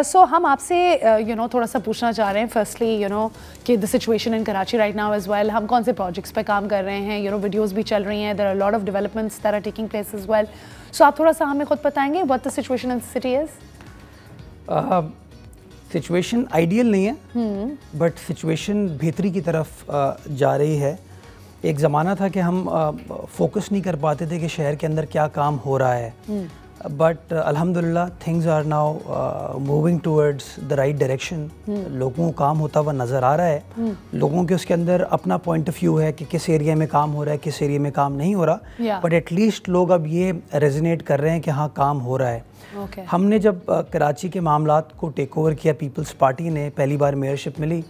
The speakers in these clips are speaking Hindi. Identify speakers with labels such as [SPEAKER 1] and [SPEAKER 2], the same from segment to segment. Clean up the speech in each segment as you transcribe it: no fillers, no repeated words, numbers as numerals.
[SPEAKER 1] सो हम आपसे थोड़ा सा पूछना चाह रहे हैं फर्स्टली कि the situation in Karachi right now as well, हम कौन से प्रोजेक्ट्स पे काम कर रहे हैं, वीडियोस भी चल रही हैं, there are lot of developments that are taking place as well. So आप थोड़ा सा हमें खुद बताएंगे what the situation in the city is.
[SPEAKER 2] Situation ideal नहीं है, बट सिचुएशन बेहतरी की तरफ जा रही है। एक ज़माना था कि हम फोकस नहीं कर पाते थे कि शहर के अंदर क्या काम हो रहा है, बट अल्हम्दुलिल्लाह things are now moving towards the right direction. लोगों को काम होता हुआ नज़र आ रहा है, लोगों के उसके अंदर अपना पॉइंट ऑफ व्यू है कि किस एरिया में काम हो रहा है, किस एरिया में काम नहीं हो रहा, बट एटलीस्ट लोग अब ये रेजोनेट कर रहे हैं कि हाँ काम हो रहा है। हमने जब कराची के मामलात को टेक ओवर किया, पीपल्स पार्टी ने पहली बार मेयरशिप मिली,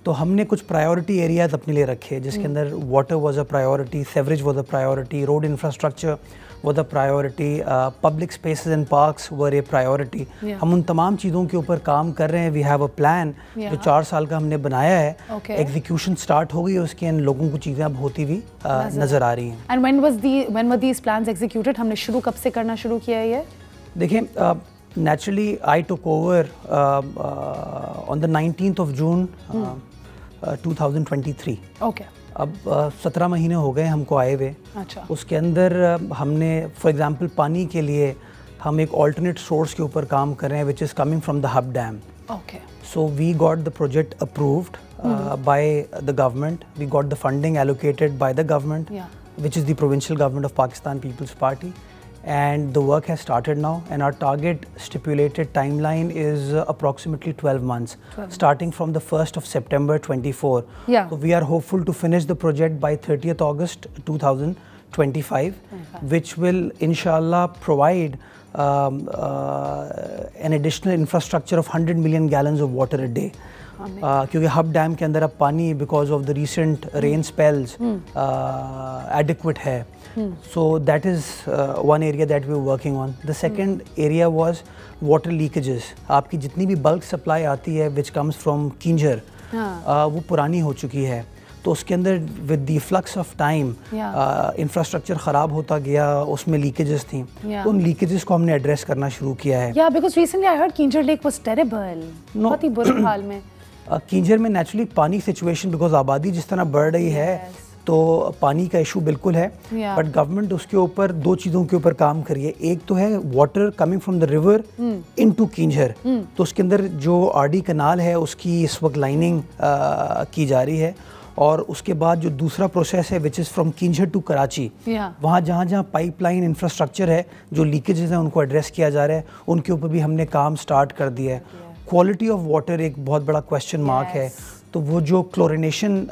[SPEAKER 2] तो हमने कुछ प्रायोरिटी एरियाज अपने लिए रखे जिसके अंदर water was a priority, sewerage was a priority, road infrastructure was a priority, public spaces and parks were A priority. हम उन तमाम चीज़ों के ऊपर काम कर रहे हैं। वी हैव अ प्लान जो 4 साल का हमने बनाया है, एग्जीक्यूशन स्टार्ट हो गई है उसके, इन लोगों को चीज़ें अब होती हुई नज़र आ रही हैं।
[SPEAKER 1] And when were these plans executed, हमने शुरू कब से करना शुरू किया है ये?
[SPEAKER 2] देखिए, naturally I took over on the 19th of June 2023.
[SPEAKER 1] Okay.
[SPEAKER 2] अब 17 महीने हो गए हमको आए हुए।
[SPEAKER 1] अच्छा।
[SPEAKER 2] उसके अंदर हमने फॉर एग्जांपल पानी के लिए हम एक ऑल्टरनेट सोर्स के ऊपर काम कर रहे हैं which is coming from the hub dam.
[SPEAKER 1] Okay.
[SPEAKER 2] So we got the project approved by the government. We got the funding allocated by the government, which is the provincial government of Pakistan People's Party. And the work has started now, and our target stipulated timeline is approximately 12 months, starting from the 1st of September 24. So we are hopeful to finish the project by 30th August 2025, which will inshallah provide an additional infrastructure of 100 million gallons of water a day. क्योंकि हब डैम के अंदर अब पानी because of the recent rain spells adequate है। So that is one area that we are working on. The second area was water leakages. आपकी जितनी भी बल्क सप्लाई आती है विच कम्स फ्रॉम किंजर, वो पुरानी हो चुकी है, तो उसके अंदर with the flux of time infrastructure ख़राब होता गया, उसमें लीकेजेस थी, तो उन लीकेजेस को हमने एड्रेस करना शुरू किया है।
[SPEAKER 1] Because recently I heard Keenjhar lake was terrible, बहुत ही बुरे हाल में।
[SPEAKER 2] किंजर में नेचुरली पानी सिचुएशन बिकॉज आबादी जिस तरह बढ़ रही है तो पानी का इशू बिल्कुल है, बट गवर्नमेंट उसके ऊपर 2 चीज़ों के ऊपर काम करिए। एक तो है water coming from the river into Keenjhar, तो उसके अंदर जो आरडी कनाल है उसकी इस वक्त लाइनिंग की जा रही है, और उसके बाद जो दूसरा प्रोसेस है which is from Keenjhar to Karachi, वहाँ जहाँ जहाँ पाइपलाइन इंफ्रास्ट्रक्चर है, जो लीकेजेस हैं उनको एड्रेस किया जा रहा है, उनके ऊपर भी हमने काम स्टार्ट कर दिया है। क्वालिटी ऑफ वाटर एक बहुत बड़ा क्वेश्चन मार्क है, तो वो जो क्लोरिनेशन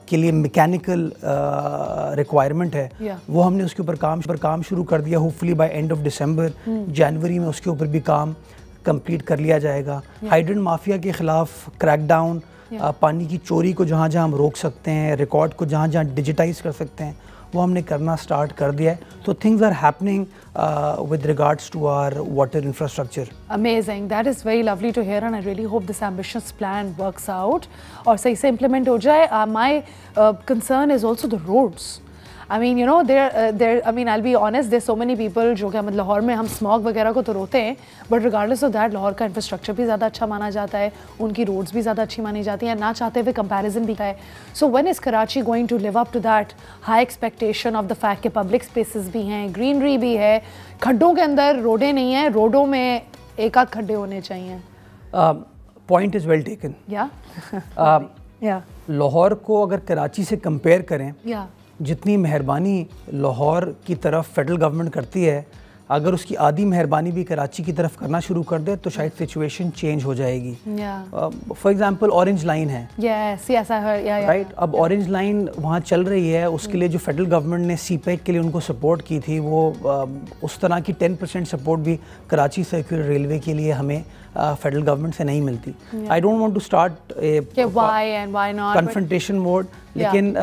[SPEAKER 2] के लिए मैकेनिकल रिक्वायरमेंट है वो हमने उसके ऊपर काम शुरू कर दिया। Hopefully by end of December जनवरी में उसके ऊपर भी काम कंप्लीट कर लिया जाएगा। हाइड्रेंट माफिया के ख़िलाफ़ क्रैकडाउन, पानी की चोरी को जहाँ जहाँ हम रोक सकते हैं, रिकॉर्ड को जहाँ जहाँ डिजिटाइज कर सकते हैं, वो हमने करना स्टार्ट कर दिया है। तो things are happening with regards to our water infrastructure.
[SPEAKER 1] Amazing. That is very lovely to hear, and I really hope this ambitious plan works out और सही से implement हो जाए. My concern is also the roads. I mean, I mean, I'll be honest, there's so many people जो कि मतलब लाहौर में हम स्मॉग वगैरह को तो रोते हैं, but regardless of that Lahore का इंफ्रास्ट्रक्चर भी ज़्यादा अच्छा माना जाता है, उनकी रोड्स भी ज़्यादा अच्छी मानी जाती हैं, ना चाहते हुए कंपैरिजन भी है। So when is Karachi going to live up to that high expectation of the fact कि पब्लिक स्पेसेस भी हैं, ग्रीनरी भी है, खड्डों के अंदर रोडें नहीं हैं, रोडों में एक आध खड्डे होने चाहिए?
[SPEAKER 2] Point is well taken. Lahore को अगर कराची से कंपेयर करें, जितनी मेहरबानी लाहौर की तरफ फेडरल गवर्नमेंट करती है, अगर उसकी आधी मेहरबानी भी कराची की तरफ करना शुरू कर दे तो शायद सिचुएशन चेंज हो जाएगी। फॉर एग्जांपल ऑरेंज लाइन है, राइट? अब ऑरेंज लाइन वहाँ चल रही है, उसके लिए जो फेडरल गवर्नमेंट ने सीपेक के लिए उनको सपोर्ट की थी, वो उस तरह की 10% सपोर्ट भी कराची सर्कुलर रेलवे के लिए हमें फेडरल गवर्नमेंट से नहीं मिलती। I don't want to start confrontation mode, लेकिन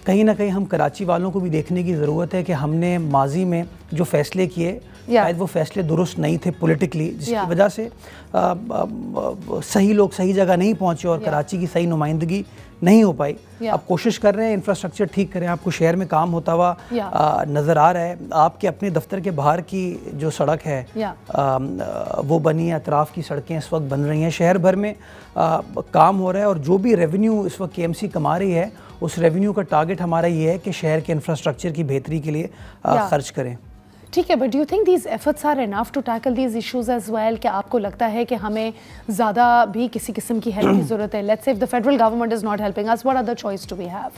[SPEAKER 2] कहीं ना कहीं हम कराची वालों को भी देखने की ज़रूरत है कि हमने माजी में जो फैसले किए शायद वो फैसले दुरुस्त नहीं थे पॉलिटिकली, जिसकी वजह से सही लोग सही जगह नहीं पहुंचे और कराची की सही नुमाइंदगी नहीं हो पाई। अब कोशिश कर रहे हैं इंफ्रास्ट्रक्चर ठीक करें, आपको शहर में काम होता हुआ नज़र आ रहा है। आपके अपने दफ्तर के बाहर की जो सड़क है वो बनी है, अतराफ़ की सड़क सड़कें इस वक्त बन रही हैं, शहर भर में काम हो रहा है, और जो भी रेवेन्यू इस वक्त केएमसी कमा रही है उस रेवेन्यू का टारगेट हमारा ये है कि शहर के इंफ्रास्ट्रक्चर की बेहतरी के लिए खर्च करें।
[SPEAKER 1] ठीक है, but do you think these efforts are enough to tackle these issues as well? क्या आपको लगता है कि हमें ज़्यादा भी किसी किस्म की हेल्प की ज़रूरत है? Let's say if the federal government is not helping us, what other choice do we have?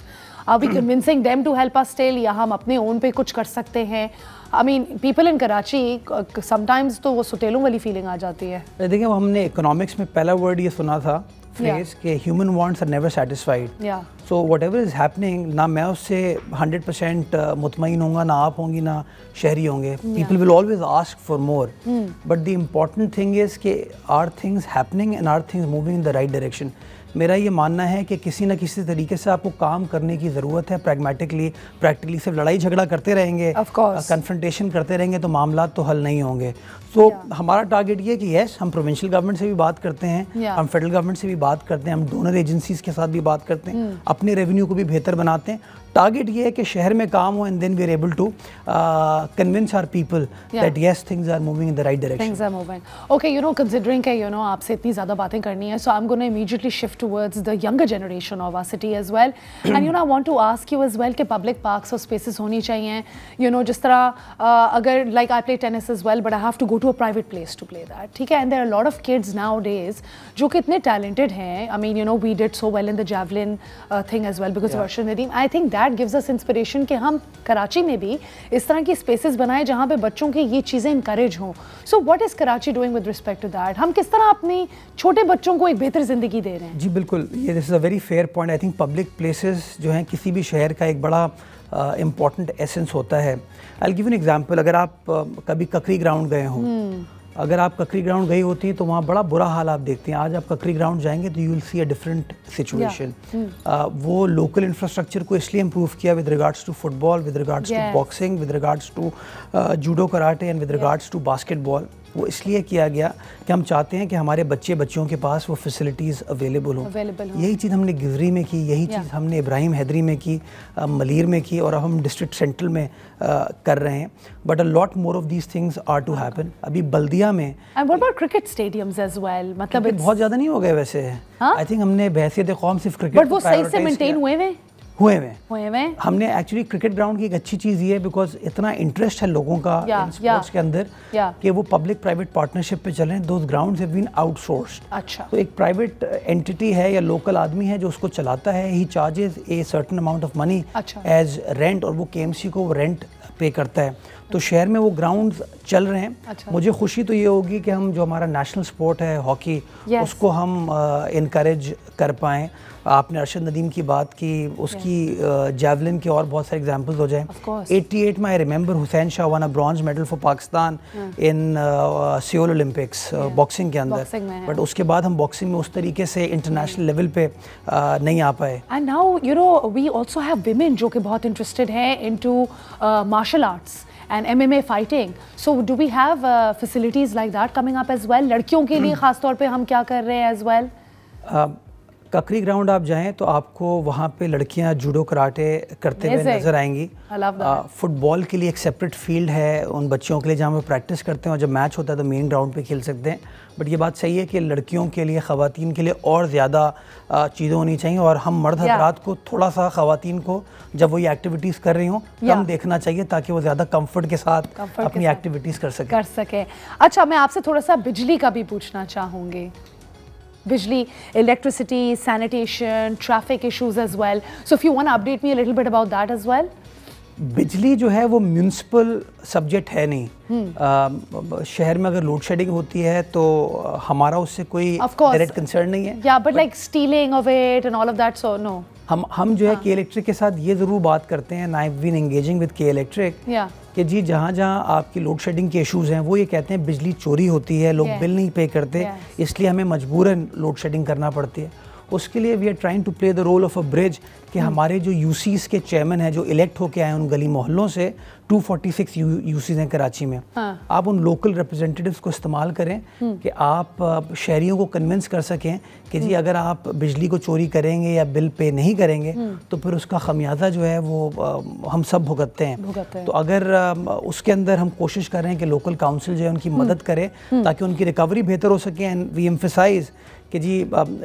[SPEAKER 1] Are we convincing them to help us still, या हम अपने ओन पे कुछ कर सकते हैं? I mean people in Karachi sometimes तो वो सुतेलों वाली फीलिंग आ जाती है।
[SPEAKER 2] देखिए, हमने इकोनॉमिक्स में पहला वर्ड ये सुना था, फ्रेज कि human wants are never satisfied. So whatever is happening, ना मैं उससे 100% मुतमईन होऊंगा, ना आप होंगी, ना शहरी होंगे। People will always ask for more, but the important thing is कि are things happening and are things moving in the right direction. मेरा ये मानना है कि किसी न किसी तरीके से आपको काम करने की ज़रूरत है, प्रैक्टिकली। सिर्फ लड़ाई झगड़ा करते रहेंगे, कन्फ्रंटेशन करते रहेंगे तो मामला तो हल नहीं होंगे। तो हमारा टारगेट ये है कि यस, हम प्रोविंशियल गवर्नमेंट से भी बात करते हैं, हम फेडरल गवर्नमेंट से भी बात करते हैं, हम डोनर एजेंसीज के साथ भी बात करते हैं, अपने रेवेन्यू को भी बेहतर बनाते हैं। टारगेट ये है कि शहर में काम हो, and then we are able to convince our people that yes, things are moving in the right direction.
[SPEAKER 1] Things are moving. Okay, you know, considering कि यू नो आपसे इतनी ज़्यादा बातें करनी है, so I am gonna immediately shift towards the younger generation of our city as well, and you know I want to ask you as well कि पब्लिक पार्क्स और स्पेसेस होनी चाहिए, यू नो, जिस तरह अगर like I play tennis as well, but I have to go to a private place to play that, ठीक है, and there are lot of kids nowadays जो कि इतने टैलेंटेड हैं। I mean, you know, we did so well in the javelin thing as well because of Arshad Nadeem. I think that gives us inspiration कि हम कराची में भी इस तरह की स्पेसेस बनाएं जहां पे बच्चों की ये चीज़ें इंकरेज हों। So what is Karachi doing with respect to that? हम किस तरह अपनी छोटे बच्चों को एक बेहतर ज़िंदगी दे रहे हैं? जी
[SPEAKER 2] बिल्कुल, ये this is a very fair point. I think public places जो हैं किसी भी शहर का एक बड़ा इम्पॉर्टेंट एसेंस होता है। I will give an example. अगर आप कभी ककरी ग्राउंड गए हों, अगर आप ककरी ग्राउंड गई होती हैं तो वहाँ बड़ा बुरा हाल आप देखते हैं। आज आप ककरी ग्राउंड जाएंगे तो you will see a different situation. वो लोकल इंफ्रास्ट्रक्चर को इसलिए इम्प्रूव किया with regards to football, with regards to boxing, with regards to judo karate and with regards to basketball. वो इसलिए किया गया कि हम चाहते हैं कि हमारे बच्चों के पास वो फैसिलिटीज़ अवेलेबल हों। यही चीज़ हमने गिजरी में की, यही चीज़ हमने इब्राहिम हैदरी में की, मलीर में की, और अब हम डिस्ट्रिक्ट सेंट्रल में कर रहे हैं। But a lot more of these things are to happen. अभी बल्दिया में
[SPEAKER 1] and what about cricket stadiums as well? मतलब
[SPEAKER 2] बहुत ज़्यादा नहीं हो गए वैसे। आई थिंक हमने बहैसियत कौम सिर्फ क्रिकेट,
[SPEAKER 1] बट वो सही से मेंटेन हुए हैं।
[SPEAKER 2] हमने एक्चुअली क्रिकेट ग्राउंड की एक अच्छी चीज़ ये है बिकॉज इतना इंटरेस्ट है लोगों का इन स्पोर्ट्स के अंदर कि वो पब्लिक प्राइवेट पार्टनरशिप पे चल रहे हैं। Those grounds have been outsourced.
[SPEAKER 1] अच्छा,
[SPEAKER 2] तो एक प्राइवेट एंटिटी है या लोकल आदमी है जो उसको चलाता है, he charges a certain amount of money as rent, और वो केएमसी को रेंट पे करता है। तो शहर में वो ग्राउंड्स चल रहे हैं। मुझे खुशी तो ये होगी कि हम जो हमारा नेशनल स्पोर्ट है हॉकी, उसको हम इनकरेज कर पाएँ। आपने अर्शद नदीम की बात की, उसकी जैवलिन के और बहुत सारे एग्जांपल्स हो जाएं। 88 में I remember Hussain Shah one a bronze medal for Pakistan in Seoul Olympics boxing के अंदर, बट उसके बाद हम बॉक्सिंग में उस तरीके से इंटरनेशनल लेवल पे नहीं आ पाए।
[SPEAKER 1] And now you know we also have women जो कि बहुत इंटरेस्टेड हैं into martial arts and MMA fighting. So do we have facilities like that coming up as well? लड़कियों के लिए खास तौर पे हम क्या कर रहे हैं as well?
[SPEAKER 2] ककरी ग्राउंड आप जाएं तो आपको वहाँ पे लड़कियाँ जूडो कराटे करते हुए नजर आएंगी। फुटबॉल के लिए एक सेपरेट फील्ड है उन बच्चों के लिए जहाँ वो प्रैक्टिस करते हैं, और जब मैच होता है तो मेन ग्राउंड पे खेल सकते हैं। बट ये बात सही है कि लड़कियों के लिए, ख़वातीन के लिए और ज़्यादा चीज़ें होनी चाहिए, और हम मर्द हज़रात को थोड़ा सा ख़वातीन को जब वो ये एक्टिविटीज़ कर रही हों कम देखना चाहिए, ताकि वो ज़्यादा कम्फर्ट के साथ अपनी एक्टिविटीज़ कर सके।
[SPEAKER 1] अच्छा, मैं आपसे थोड़ा सा बिजली का भी पूछना चाहूँगी। बिजली, electricity, sanitation, traffic issues as well. So if you want to update me a little bit about that as well.
[SPEAKER 2] बिजली जो है वो म्यूनिसिपल सब्जेक्ट है नहीं। शहर में अगर लोड शेडिंग होती है तो हमारा उससे कोई डायरेक्ट कंसर्न नहीं है।
[SPEAKER 1] या but like stealing of it and all of that, so no.
[SPEAKER 2] हम जो है के इलेक्ट्रिक के साथ ये ज़रूर बात करते हैं, I have been engaging with K electric, कि जी जहाँ जहाँ आपकी लोड शेडिंग के इश्यूज़ हैं वो ये कहते हैं बिजली चोरी होती है, लोग बिल नहीं पे करते, इसलिए हमें मजबूरन लोड शेडिंग करना पड़ती है। उसके लिए we are trying to play the role of a bridge कि हमारे जो यूसीज के चेयरमैन हैं जो इलेक्ट होके आए हैं उन गली मोहल्लों से, 246 यूसीज हैं कराची में, आप उन लोकल रिप्रेजेंटेटिव्स को इस्तेमाल करें कि आप शहरियों को कन्विंस कर सकें कि जी अगर आप बिजली को चोरी करेंगे या बिल पे नहीं करेंगे तो फिर उसका खमियाजा जो है वो हम सब भुगतते हैं। तो अगर उसके अंदर हम कोशिश कर रहे हैं कि लोकल काउंसिल जो है उनकी मदद करे ताकि उनकी रिकवरी बेहतर हो सके, एंड वी एम्फसाइज कि जी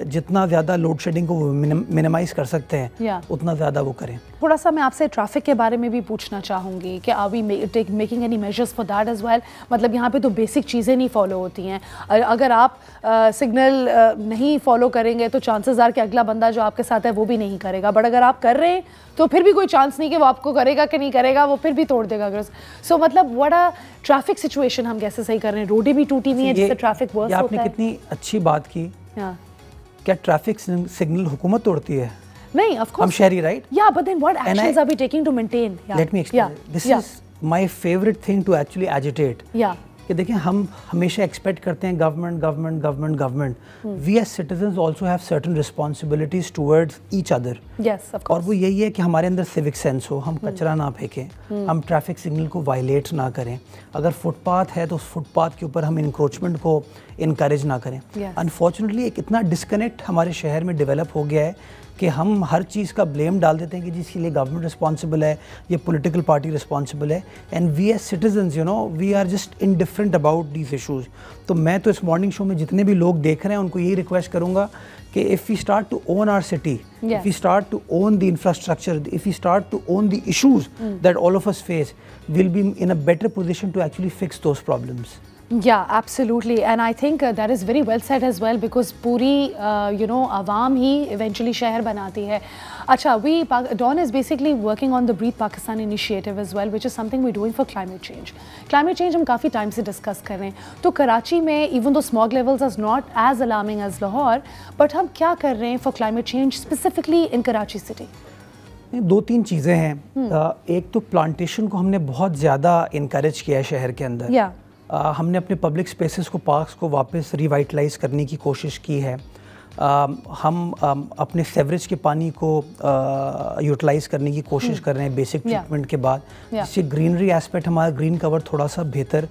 [SPEAKER 2] जितना ज़्यादा लोड शेडिंग को मिनिमाइज कर सकते हैं उतना ज़्यादा वो करें।
[SPEAKER 1] थोड़ा सा मैं आपसे ट्रैफिक के बारे में भी पूछना चाहूँगी कि are we making any measures for that as well? मतलब यहाँ पे तो बेसिक चीज़ें नहीं फॉलो होती हैं, अगर आप सिग्नल नहीं फॉलो करेंगे तो चांसेस आर कि अगला बंदा जो आपके साथ है वो भी नहीं करेगा, बट अगर आप कर रहे हैं तो फिर भी कोई चांस नहीं कि वो आपको करेगा कि नहीं करेगा, वो फिर भी तोड़ देगा। सो मतलब व्हाट ट्रैफिक सिचुएशन हम कैसे सही कर रहे हैं? रोडें भी टूटी हुई हैं जिससे ट्रैफिक वर्स होता है।
[SPEAKER 2] आपने कितनी अच्छी बात की। क्या ट्रैफिक सिग्नल हुकूमत तोड़ती है?
[SPEAKER 1] नहीं, of course.
[SPEAKER 2] हम शहरी, right?
[SPEAKER 1] Yeah, but then what actions are we taking to maintain?
[SPEAKER 2] Let me explain. This is my favorite thing to actually agitate. कि देखिए हम हमेशा एक्सपेक्ट करते हैं government. We as citizens also have certain responsibilities towards each other. और वो यही है कि हमारे अंदर सिविक सेंस हो, हम कचरा ना फेंकें, हम ट्रैफिक सिग्नल को वायलेट ना करें, अगर फुटपाथ है तो उस फुटपाथ के ऊपर हम इंक्रोचमेंट को इनकरेज ना करें। अनफॉर्चुनेटली एक इतना डिस्कनेक्ट हमारे शहर में डेवलप हो गया है कि हम हर चीज़ का ब्लेम डाल देते हैं कि जिसके लिए गवर्नमेंट रिस्पॉन्सिबल है, ये पॉलिटिकल पार्टी रिस्पॉन्सिबल है, and we as citizens you know we are just indifferent about these issues. तो मैं तो इस मॉर्निंग शो में जितने भी लोग देख रहे हैं उनको यही रिक्वेस्ट करूँगा कि if we start to own our city, if we start to own the infrastructure, if we start to own the issues that all of us face, will be in a better position to actually fix those problems.
[SPEAKER 1] Yeah, absolutely, and I think that is very well said as well because पूरी आवाम ही eventually शहर बनाती है। अच्छा, Dawn is basically working on the Breathe Pakistan initiative as well, which is something we're doing for climate change. Climate change हम काफ़ी टाइम से डिस्कस कर रहे हैं, तो कराची में even though smog levels are not as alarming as Lahore, but हम क्या कर रहे हैं for climate change specifically in Karachi city?
[SPEAKER 2] दो तीन चीज़ें हैं। एक तो प्लांटेशन को हमने बहुत ज़्यादा इनकरेज किया है शहर के अंदर। हमने अपने पब्लिक स्पेसेस को, पार्क्स को वापस रिवाइटलाइज करने की कोशिश की है। हम अपने सेवरेज के पानी को यूटिलाइज करने की कोशिश कर रहे हैं बेसिक ट्रीटमेंट के बाद, जिससे ग्रीनरी एस्पेक्ट हमारा ग्रीन कवर थोड़ा सा बेहतर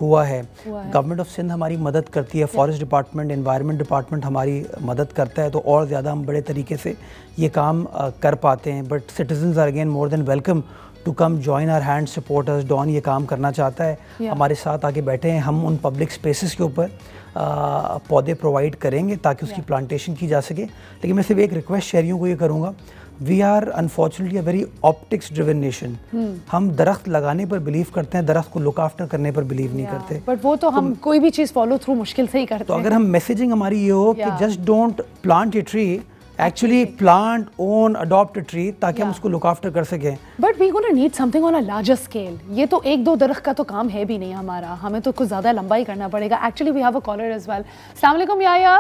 [SPEAKER 2] हुआ है। गवर्नमेंट ऑफ सिंध हमारी मदद करती है, फॉरेस्ट डिपार्टमेंट, एनवायरनमेंट डिपार्टमेंट हमारी मदद करता है, तो और ज़्यादा हम बड़े तरीके से ये काम कर पाते हैं। But citizens are again more than welcome to come join our hand support us. Dawn ये काम करना चाहता है, हमारे साथ आके बैठे हैं, हम उन पब्लिक स्पेसेस के ऊपर पौधे प्रोवाइड करेंगे ताकि उसकी प्लांटेशन की जा सके। लेकिन मैं सिर्फ एक रिक्वेस्ट शहरियों को ये करूँगा, we are unfortunately a very optics driven nation. हम दरख्त लगाने पर बिलीव करते हैं, दरख्त को लुक आफ्टर करने पर बिलीव नहीं करते।
[SPEAKER 1] बट वो तो हम कोई भी चीज़ फॉलो थ्रू मुश्किल से ही करते हैं।
[SPEAKER 2] तो अगर हम मैसेजिंग हमारी ये हो कि just don't plant a tree, actually plant, own, adopt a tree, ताकि हम उसको लुक आफ्टर कर सकें।
[SPEAKER 1] But we gonna need something on a larger scale. ये तो एक दो दरख्त का तो काम है भी नहीं हमारा, हमें तो कुछ ज़्यादा लंबा ही करना पड़ेगा। Actually we have a caller as well. अस्सलाम वालेकुम याया।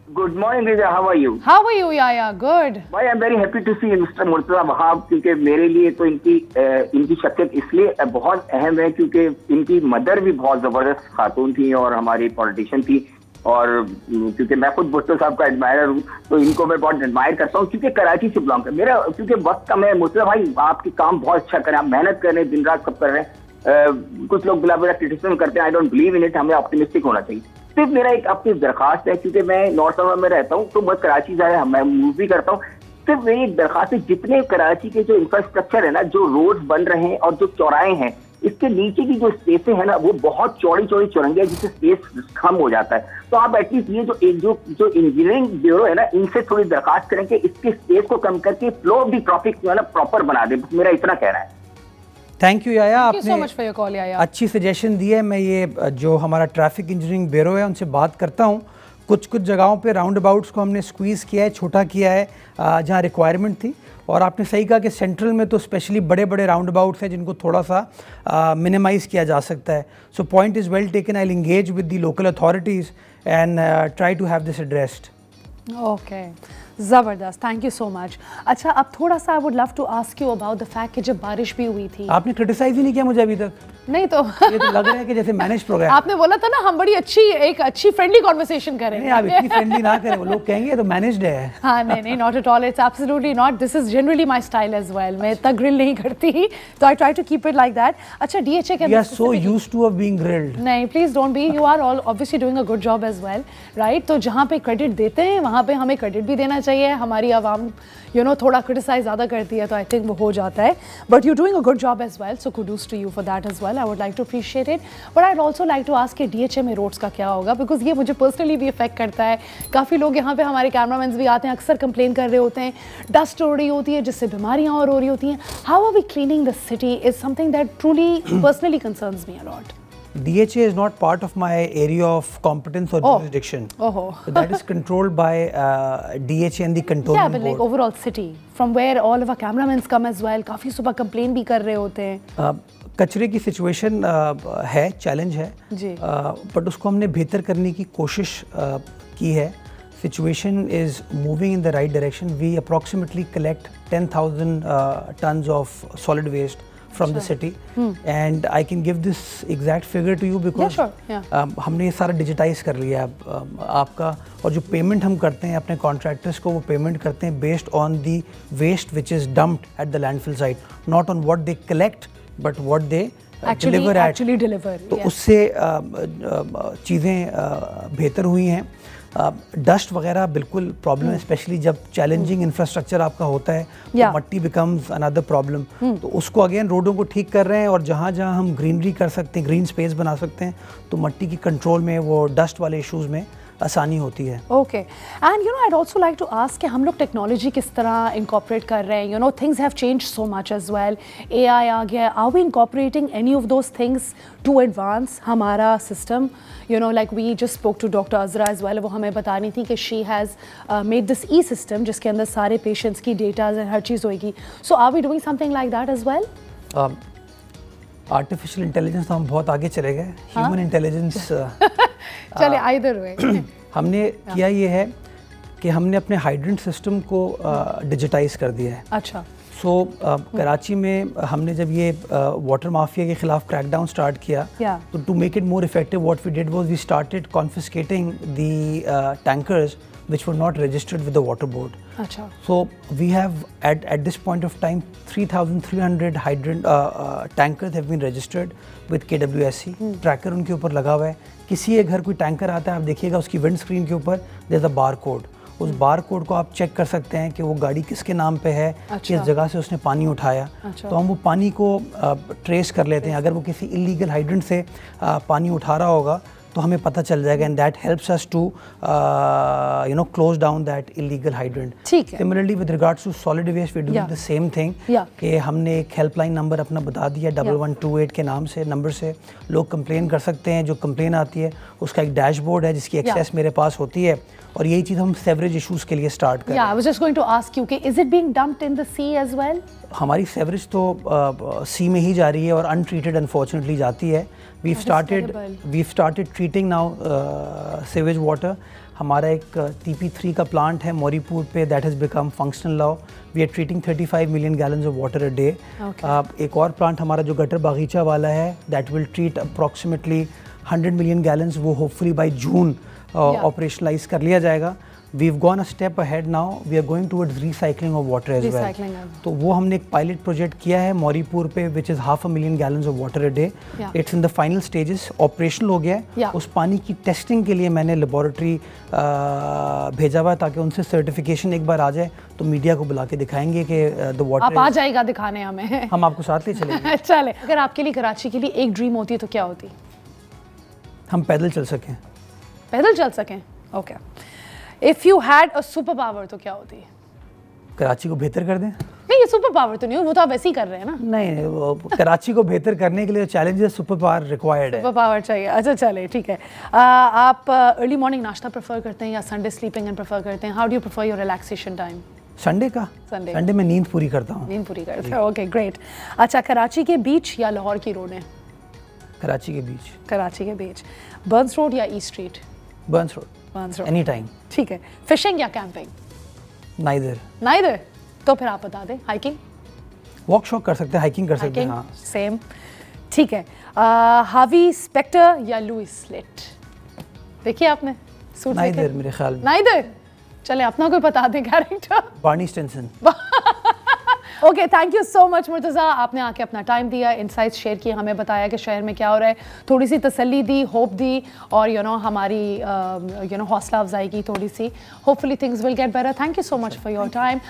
[SPEAKER 3] Good morning, Riza. How are you?
[SPEAKER 1] How are you, Yaya? Good.
[SPEAKER 3] Bhai, I'm very happy to see Mr. Murtaza Wahab, क्योंकि मेरे लिए तो इनकी शख्सियत इसलिए बहुत अहम है क्योंकि इनकी मदर भी बहुत जबरदस्त खातून थी और हमारी पॉलिटिशियन थी, और क्योंकि मैं खुद भुट्टो साहब का एडमायरर हूँ तो इनको मैं बहुत एडमायर करता हूँ, क्योंकि कराची से बिलोंग कर मेरा, क्योंकि वक्त कम है। मुर्तजा भाई, आपके काम बहुत अच्छा करें, आप मेहनत कर रहे हैं, दिन रात सब कर रहे हैं। कुछ लोग बिला क्रिटिसिज्म करते हैं, I don't believe in it, हमें ऑप्टिमिस्टिक होना चाहिए। सिर्फ मेरा एक आपकी दरखास्त है, क्योंकि मैं नॉर्थ सौरा में रहता हूँ तो मैं कराची जाए मैं मूव भी करता हूँ, सिर्फ मेरी एक दरखास्त है, जितने कराची के जो इंफ्रास्ट्रक्चर है ना, जो रोड्स बन रहे हैं और जो चौराहे हैं, इसके नीचे की जो स्पेसें है ना, वो बहुत चौड़ी चौड़ी चौरंगी है, जिससे स्पेस कम हो जाता है। तो आप एटलीस्ट ये जो इंजीनियरिंग ब्यूरो है ना, इनसे थोड़ी दरखास्त करें कि इसके स्पेस को कम करके फ्लो ऑफ द ट्रैफिक जो है ना प्रॉपर बना दे। मेरा इतना कहना है।
[SPEAKER 2] थैंक यू याया,
[SPEAKER 1] आपने
[SPEAKER 2] अच्छी सजेशन दी है। मैं ये जो हमारा ट्रैफिक इंजीनियरिंग ब्यूरो है उनसे बात करता हूँ। कुछ जगहों पे राउंड अबाउट्स को हमने स्क्वीज़ किया है, छोटा किया है जहाँ रिक्वायरमेंट थी, और आपने सही कहा कि सेंट्रल में तो स्पेशली बड़े बड़े राउंड अबाउट्स हैं जिनको थोड़ा सा मिनिमाइज़ किया जा सकता है। So point is well taken, I will engage with the local authorities and try to have this addressed.
[SPEAKER 1] Okay, ज़बरदस्त, थैंक यू सो मच। अच्छा, अब थोड़ा सा I would love to ask you about the fact कि जब बारिश भी हुई थी,
[SPEAKER 2] आपने क्रिटिसाइज ही नहीं किया मुझे अभी तक।
[SPEAKER 1] नहीं तो
[SPEAKER 2] ये तो लग रहा है कि जैसे मैनेज प्रोग्राम।
[SPEAKER 1] आपने बोला था ना हम बड़ी अच्छी फ्रेंडली कॉन्वर्सेशन करें।
[SPEAKER 2] नहीं, आप इतनी फ्रेंडली ना करें, वो लोग कहेंगे तो मैनेज्ड है।
[SPEAKER 1] हाँ नहीं, not at all, it's absolutely not, this is generally my style as well. मैं इतना ग्रिल नहीं करती, तो I try to keep it like that. अच्छा, DHA के
[SPEAKER 2] we are so used to of being grilled.
[SPEAKER 1] नहीं, please don't be, you are all obviously doing a good job as well, right? तो जहाँ पे क्रेडिट देते हैं वहाँ पे हमें क्रेडिट भी देना चाहिए। हमारी आवाम थोड़ा क्रिटिसाइज ज़्यादा करती है, तो आई थिंक वो हो जाता है। But you doing a good job as well, so kudos to you for that as well. I would like to appreciate it, but I would also like to ask कि DHA में रोड्स का क्या होगा, बिकॉज ये मुझे पर्सनली भी इफेक्ट करता है। काफ़ी लोग यहाँ पे, हमारे कैमरामैन भी आते हैं, अक्सर कंप्लेन कर रहे होते हैं, डस्ट हो रही होती है जिससे बीमारियाँ और हो रही होती हैं। How are we cleaning the city is something that truly personally concerns me a lot.
[SPEAKER 2] DHA is not part of my area of competence or jurisdiction.
[SPEAKER 1] Oh.
[SPEAKER 2] So that is controlled by DHA and the cantonment
[SPEAKER 1] Yeah, but like
[SPEAKER 2] board.
[SPEAKER 1] overall city, from where all of our cameramen come as well. काफ़ी सुबह कंप्लेन भी कर रहे होते हैं।
[SPEAKER 2] कचरे की सिचुएशन है, चैलेंज है
[SPEAKER 1] जी,
[SPEAKER 2] बट उसको हमने बेहतर करने की कोशिश की है। Situation is moving in the right direction. We approximately collect 10,000 tons of solid waste from the city, and I can give this exact figure to you because हमने ये सारा डिजिटाइज कर लिया है आपका, और जो पेमेंट हम करते हैं अपने कॉन्ट्रैक्टर्स को, वो पेमेंट करते हैं based on the waste which is dumped at the landfill site, not on what they collect but what they deliver. तो उससे चीज़ें बेहतर हुई हैं। डस्ट वगैरह बिल्कुल प्रॉब्लम है, स्पेशली जब चैलेंजिंग इंफ्रास्ट्रक्चर आपका होता है तो मट्टी बिकम्स अनदर प्रॉब्लम। तो उसको अगेन रोडों को ठीक कर रहे हैं, और जहाँ जहाँ हम ग्रीनरी कर सकते हैं, ग्रीन स्पेस बना सकते हैं, तो मट्टी की कंट्रोल में, वो डस्ट वाले इश्यूज़ में आसानी होती है।
[SPEAKER 1] Okay, and I'd also like to ask कि हम लोग टेक्नोलॉजी किस तरह इंकॉर्पोरेट कर रहे हैं? Things have changed so much as well. AI आ गया, are we incorporating any of those things to advance हमारा system? Like we just spoke to Dr. Azra as well, वो हमें बता रही थी कि she has made this e-system जिसके अंदर सारे patients की data और हर चीज़ होएगी. So are we doing something like that as well?
[SPEAKER 2] Artificial intelligence तो हम बहुत आगे चले गए, ह्यूमन इंटेलिजेंस
[SPEAKER 1] चले आइदर वे।
[SPEAKER 2] हमने किया ये है कि हमने अपने हाइड्रेंट सिस्टम को डिजिटाइज कर दिया है।
[SPEAKER 1] अच्छा।
[SPEAKER 2] सो कराची में हमने जब ये वाटर माफिया के खिलाफ क्रैकडाउन स्टार्ट किया, तो to make it more effective what we did was we started confiscating the tankers which were not registered with the water board.
[SPEAKER 1] Achha.
[SPEAKER 2] So we have at this point of time 3,300 hydrant tankers have been registered with KWSC. Tracker उनके ऊपर लगा हुआ है। किसी एक घर कोई टैंकर आता है, आप देखिएगा उसकी विंड स्क्रीन के ऊपर there's a बार कोड। उस बार कोड को आप चेक कर सकते हैं कि वो गाड़ी किसके नाम पे है, किस जगह से उसने पानी उठाया। तो हम वो पानी को ट्रेस कर लेते हैं। अगर वो किसी इलीगल हाइड्रेंट से पानी उठा रहा होगा तो हमें पता चल जाएगा, and that helps us to close down that illegal hydrant. Similarly with regards to solid waste we doing the same thing कि हमने एक हेल्पलाइन नंबर अपना बता दिया 1128 के नाम से, नंबर से लोग कंप्लेन कर सकते हैं। जो कंप्लेन आती है उसका एक डैशबोर्ड है जिसकी एक्सेस मेरे पास होती है, और यही चीज़ हम सेवरेज इश्यूज के लिए स्टार्ट करें।
[SPEAKER 1] I was just going to ask you कि is it being dumped in the sea as well?
[SPEAKER 2] हमारी सेवरेज तो सी में ही जा रही है और अनट्रीटेड अनफॉर्चुनेटली जाती है। we've started treating now sewage water. हमारा एक TP3 का प्लांट है मौरीपुर पे, that has become functional now. We are treating 35 million gallons of water a day. एक और प्लांट हमारा जो गटर बागीचा वाला है, that will treat approximately 100 million gallons. वो hopefully by June operationalize कर लिया जाएगा। We've gone a step ahead now. We are going towards recycling of water as well. तो वो हमने एक पायलट प्रोजेक्ट किया है मौरीपुर पे, which is 500,000 gallons of water a day. It's in the final stages. Operational हो गया है। उस पानी की टेस्टिंग के लिए मैंने लेबोरेटरी भेजा हुआ है ताकि उनसे सर्टिफिकेशन एक बार आ जाए तो मीडिया को बुला के दिखाएंगे कि द वाटर।
[SPEAKER 1] आप आ जाएगा दिखाने हमें?
[SPEAKER 2] हम आपको साथ ले चलेंगे।
[SPEAKER 1] चले। अगर आपके लिए कराची के लिए एक ड्रीम होती है तो क्या होती?
[SPEAKER 2] हम पैदल चल सकें।
[SPEAKER 1] पैदल चल सकें? Okay. If you had a super power तो क्या होती?
[SPEAKER 2] कराची को बेहतर कर दें।
[SPEAKER 1] नहीं, ये सुपर पावर तो नहीं, वो तो आप वैसे ही कर रहे हैं ना।
[SPEAKER 2] नहीं, वो कराची को बेहतर करने के लिए चैलेंजेस सुपर पावर रिक्वायर्ड है।
[SPEAKER 1] सुपर पावर चाहिए। अच्छा चले, ठीक है। आप अर्ली मॉर्निंग नाश्ता प्रेफर करते हैं या संडे स्लीपिंग इन प्रेफर करते हैं? How do you prefer your relaxation time?
[SPEAKER 2] Sunday का। संडे में नींद पूरी करता हूँ।
[SPEAKER 1] नींद पूरी करते हैं, ओके ग्रेट। अच्छा, कराची के बीच या लाहौर की रोडें?
[SPEAKER 2] कराची के बीच।
[SPEAKER 1] कराची के बीच। बर्न्स रोड या east street?
[SPEAKER 2] Burns road. Any time.
[SPEAKER 1] ठीक है। फिशिंग या कैंपिंग? नाइदर। तो फिर आप बता दें। हाइकिंग?
[SPEAKER 2] वॉक शॉक कर सकते हैं, हाइकिंग कर सकते हैं। हाँ।
[SPEAKER 1] सेम। ठीक है, हार्वी स्पेक्टर या लुइस स्लिट? देखिए आपने सूट
[SPEAKER 2] नाइदर मेरे ख्याल में।
[SPEAKER 1] नाइदर? चले अपना कोई बता दें character.
[SPEAKER 2] Barney Stinson.
[SPEAKER 1] Okay, thank you so much Murtaza, आपने आके अपना टाइम दिया, इनसाइट्स शेयर किए, हमें बताया कि शहर में क्या हो रहा है, थोड़ी सी तसल्ली दी, होप दी, और हमारी हौसला अफजाई की थोड़ी सी। Hopefully things will get better. Thank you so much for your time.